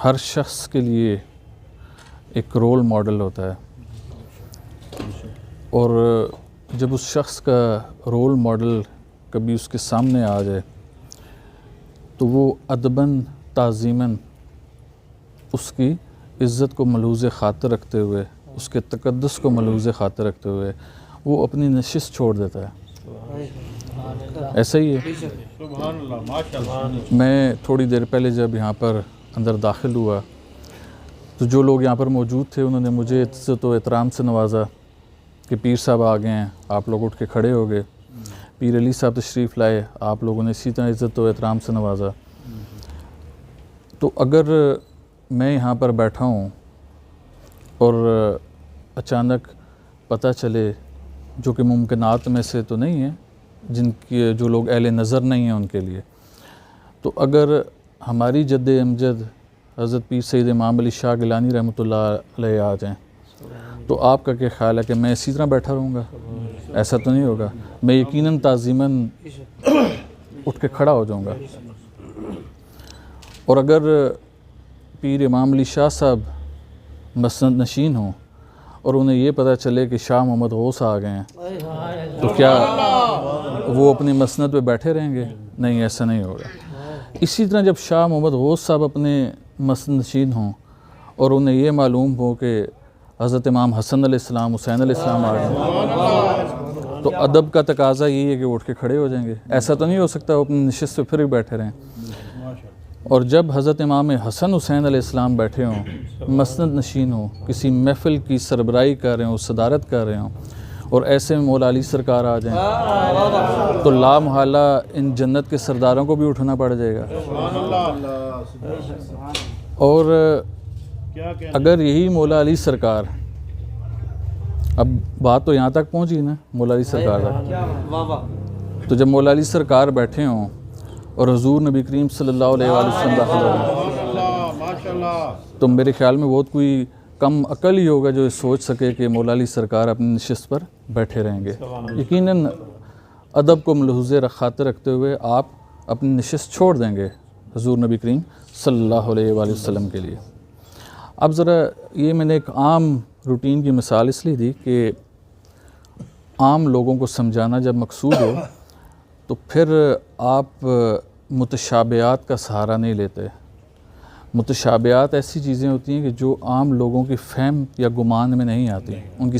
ہر شخص کے لیے ایک رول ماڈل ہوتا ہے، اور جب اس شخص کا رول ماڈل کبھی اس کے سامنے آ جائے تو وہ ادباً تعظیماً اس کی عزت کو ملحوظ خاطر رکھتے ہوئے، اس کے تقدس کو ملحوظ خاطر رکھتے ہوئے وہ اپنی نشست چھوڑ دیتا ہے۔ ایسا ہی ہے۔ میں تھوڑی دیر پہلے جب یہاں پر اندر داخل ہوا تو جو لوگ یہاں پر موجود تھے انہوں نے مجھے عزت و احترام سے نوازا کہ پیر صاحب آ گئے ہیں، آپ لوگ اٹھ کے کھڑے ہو گئے۔ پیر علی صاحب تشریف لائے، آپ لوگوں نے اسی طرح عزت و احترام سے نوازا۔ تو اگر میں یہاں پر بیٹھا ہوں اور اچانک پتہ چلے، جو کہ ممکنات میں سے تو نہیں ہے، جن کی جو لوگ اہل نظر نہیں ہیں ان کے لیے، تو اگر ہماری جد امجد حضرت پیر سید امام علی شاہ گیلانی رحمۃ اللہ علیہ آ جائیں تو آپ کا کیا خیال ہے کہ میں اسی طرح بیٹھا رہوں گا؟ ایسا تو نہیں ہوگا، میں یقیناً تعظیماً اٹھ کے کھڑا ہو جاؤں گا۔ اور اگر پیر امام علی شاہ صاحب مسند نشین ہوں اور انہیں یہ پتہ چلے کہ شاہ محمد غوث آ گئے ہیں تو کیا وہ اپنی مسند پہ بیٹھے رہیں گے؟ نہیں، ایسا نہیں ہوگا۔ اسی طرح جب شاہ محمد غوث صاحب اپنے مسند نشین ہوں اور انہیں یہ معلوم ہو کہ حضرت امام حسن علیہ السلام، حسین علیہ السلام آ گئے تو ادب کا تقاضا یہی ہے کہ وہ اٹھ کے کھڑے ہو جائیں گے۔ ایسا تو نہیں ہو سکتا وہ اپنی نشست پہ پھر بھی بیٹھے رہیں۔ اور جب حضرت امام حسن حسین علیہ السلام بیٹھے ہوں، مسند نشین ہوں، کسی محفل کی سربراہی کر رہے ہوں، صدارت کر رہے ہوں، اور ایسے میں مولا علی سرکار آ جائیں تو لا محالہ ان جنت کے سرداروں کو بھی اٹھنا پڑ جائے گا۔ اور اگر یہی مولا علی سرکار، اب بات تو یہاں تک پہنچی نا مولا علی سرکار تک، تو جب مولا علی سرکار بیٹھے ہوں اور حضور نبی کریم صلی اللہ علیہ وآلہ وسلم داخل ہوں تو میرے خیال میں بہت کوئی کم عقل ہی ہوگا جو یہ سوچ سکے کہ مولا علی سرکار اپنی نشست پر بیٹھے رہیں گے۔ یقیناً ادب کو ملحوظ خاطر رکھتے ہوئے آپ اپنی نشست چھوڑ دیں گے حضور نبی کریم صلی اللہ علیہ وآلہ وسلم کے لیے۔ اب ذرا یہ میں نے ایک عام روٹین کی مثال اس لیے دی کہ عام لوگوں کو سمجھانا جب مقصود ہو تو پھر آپ متشابہات کا سہارا نہیں لیتے۔ متشابہات ایسی چیزیں ہوتی ہیں کہ جو عام لوگوں کی فہم یا گمان میں نہیں آتی، ان کی